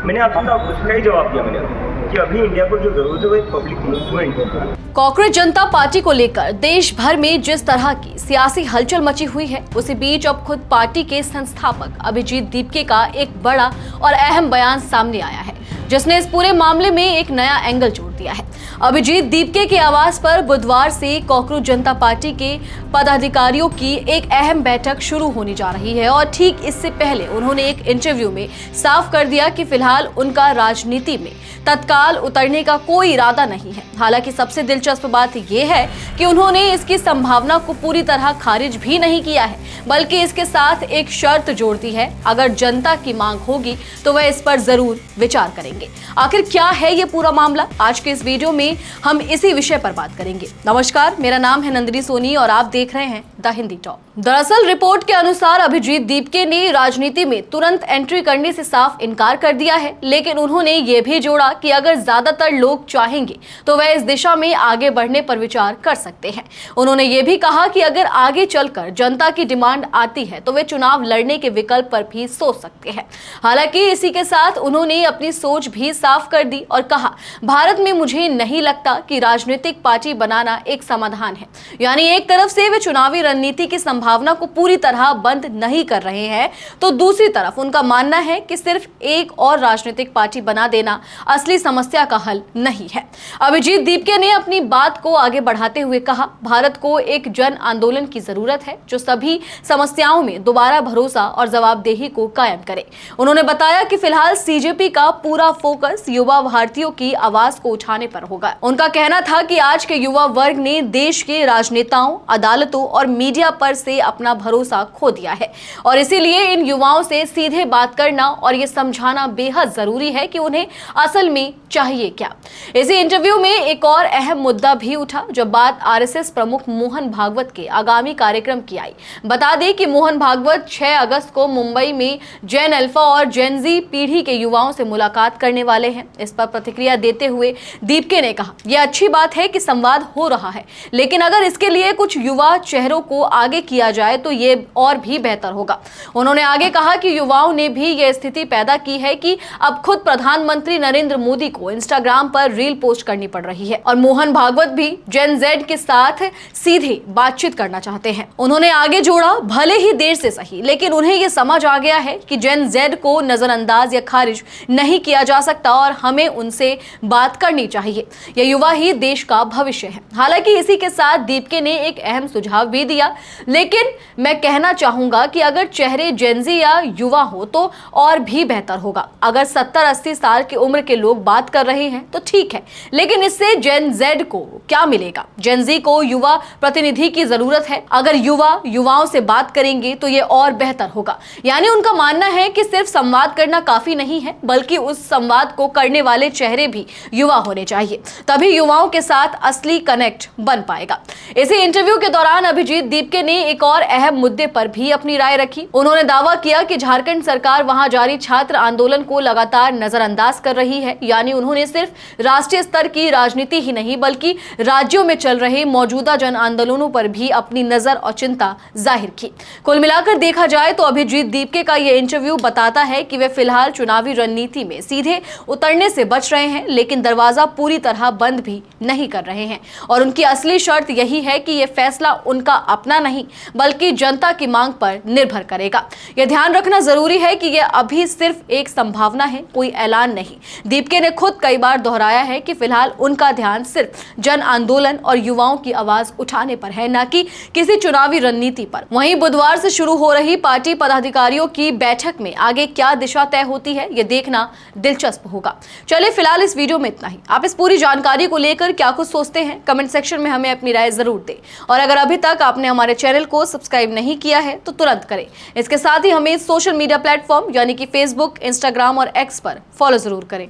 मैंने आपको उसका ही जवाब दिया मैंने कि अभी इंडिया को जो जरूरत है वो एक पब्लिक मूवमेंट है। कांग्रेस जनता पार्टी को लेकर देश भर में जिस तरह की सियासी हलचल मची हुई है, उसी बीच अब खुद पार्टी के संस्थापक अभिजीत दीपके का एक बड़ा और अहम बयान सामने आया है, जिसने इस पूरे मामले में एक नया एंगल जोड़ दिया है। अभिजीत दीपके के आवास पर बुधवार से कांग्रेस जनता पार्टी के पदाधिकारियों की एक अहम बैठक शुरू होने जा रही है और ठीक इससे पहले उन्होंने एक इंटरव्यू में साफ कर दिया कि फिलहाल उनका राजनीति में तत्काल उतरने का कोई इरादा नहीं है। हालांकि सबसे दिलचस्प बात यह है कि उन्होंने इसकी संभावना को पूरी तरह खारिज भी नहीं किया है, बल्कि इसके साथ एक शर्त जोड़ दी है, अगर जनता की मांग होगी तो वह इस पर जरूर विचार करेंगे। आखिर क्या है ये पूरा मामला, आज के इस वीडियो में हम इसी विषय पर बात करेंगे। नमस्कार, मेरा नाम है नंदिनी सोनी और आप देख रहे हैं द हिंदी टॉक। दरअसल रिपोर्ट के अनुसार अभिजीत दीपके ने राजनीति में तुरंत एंट्री करने से साफ इनकार कर दिया है, लेकिन उन्होंने ये भी जोड़ा कि अगर ज्यादातर लोग चाहेंगे तो वह इस दिशा में आगे बढ़ने पर विचार कर सकते हैं। उन्होंने ये भी कहा कि अगर आगे चलकर जनता की डिमांड आती है तो वे चुनाव लड़ने के विकल्प पर भी सोच सकते हैं। हालांकि इसी के साथ उन्होंने अपनी सोच भी साफ कर दी और कहा, भारत में मुझे नहीं लगता कि राजनीतिक पार्टी बनाना एक समाधान है। यानी एक तरफ से वे चुनावी रणनीति की संभावना को पूरी तरह बंद नहीं कर रहे हैं, तो दूसरी तरफ उनका मानना है कि सिर्फ एक और राजनीतिक पार्टी बना देना असली समस्या का हल नहीं है। अभिजीत दीपके ने अपनी बात को आगे बढ़ाते हुए कहा, भारत को एक जन आंदोलन की जरूरत है जो सभी समस्याओं में दोबारा भरोसा और जवाबदेही को कायम करे। उन्होंने बताया कि फिलहाल सीजेपी का पूरा फोकस युवा भारतीयों की आवाज को उठाने पर होगा। उनका कहना था कि आज के युवा वर्ग ने देश के राजनेताओं, अदालतों और मीडिया पर से अपना भरोसा खो दिया है और इसीलिए इन युवाओं से सीधे बात करना और ये समझाना बेहद जरूरी है कि उन्हें असल में चाहिए क्या। इसी इंटरव्यू में एक और अहम मुद्दा भी उठा जब बात आरएसएस प्रमुख मोहन भागवत के आगामी कार्यक्रम की आई। बता दें कि मोहन भागवत 6 अगस्त को मुंबई में जेन अल्फा और जेन जी पीढ़ी के युवाओं से मुलाकात करने वाले हैं। इस पर प्रतिक्रिया देते हुए दीपके ने कहा, यह अच्छी बात है कि संवाद हो रहा है, लेकिन अगर इसके लिए कुछ युवा चेहरों को आगे किया जाए तो ये और भी बेहतर होगा। उन्होंने आगे कहा कि युवाओं ने भी यह स्थिति पैदा की है कि अब खुद प्रधानमंत्री नरेंद्र मोदी को इंस्टाग्राम पर रील पोस्ट करनी पड़ रही है और मोहन भागवत भी जेन जेड के साथ सीधे बातचीत करना चाहते हैं। उन्होंने आगे जोड़ा, भले ही देर से सही, लेकिन उन्हें यह समझ आ गया है कि जेन जेड को नजरअंदाज या खारिज नहीं किया जा सकता और हमें उनसे बात करनी चाहिए। यह युवा ही देश का भविष्य है। हालांकि इसी के साथ दीपके ने एक अहम सुझाव भी दिया, लेकिन मैं कहना चाहूंगा कि अगर चेहरे जेनजी या युवा हो तो और भी बेहतर होगा। अगर 70-80 साल की उम्र के लोग बात कर रहे हैं तो ठीक है, लेकिन इससे जेन जेड को क्या मिलेगा? जेन जी को युवा प्रतिनिधि की जरूरत है। अगर युवा युवाओं से बात करेंगे तो ये और बेहतर होगा। यानी उनका मानना है कि सिर्फ संवाद करना काफी नहीं है, बल्कि उस संवाद को करने वाले चेहरे भी युवा होने चाहिए, तभी युवाओं के साथ असली कनेक्ट बन पाएगा। इसी इंटरव्यू के दौरान अभिजीत दीपके ने एक और अहम मुद्दे पर भी अपनी राय रखी। उन्होंने दावा किया कि झारखंड सरकार वहां जारी छात्र आंदोलन को लगातार नजरअंदाज कर रही है। यानी उन्होंने सिर्फ राष्ट्रीय स्तर की राजनीति ही नहीं, बल्कि राज्यों में चल रहे मौजूदा जन आंदोलनों पर भी अपनी नजर और चिंता जाहिर की। कुल मिलाकर देखा जाए तो अभिजीत दीपके का यह इंटरव्यू बताता है कि वे फिलहाल चुनावी रणनीति में सीधे उतरने से बच रहे हैं, लेकिन दरवाजा पूरी तरह बंद भी नहीं कर रहे हैं और उनकी असली शर्त यही है कि यह फैसला उनका अपना नहीं, बल्कि जनता की मांग पर निर्भर करेगा। यह ध्यान रखना जरूरी है कि यह अभी सिर्फ एक संभावना है, कोई ऐलान नहीं। दीपके ने खुद कई बार दोहराया है कि फिलहाल उनका ध्यान सिर्फ जन आंदोलन और युवाओं की आवाज उठाने पर है, न कि किसी चुनावी रणनीति पर। वहीं बुधवार से शुरू हो रही पार्टी पदाधिकारियों की बैठक में आगे क्या दिशा तय होती है, यह देखना दिलचस्प होगा। चलिए फिलहाल इस वीडियो में इतना ही। आप इस पूरी जानकारी को लेकर क्या कुछ सोचते हैं, कमेंट सेक्शन में हमें अपनी राय जरूर दें और अगर अभी तक आपने हमारे चैनल को सब्सक्राइब नहीं किया है तो तुरंत करें। इसके साथ ही हमें सोशल मीडिया प्लेटफॉर्म यानी कि फेसबुक, इंस्टाग्राम और एक्स पर फॉलो जरूर करें।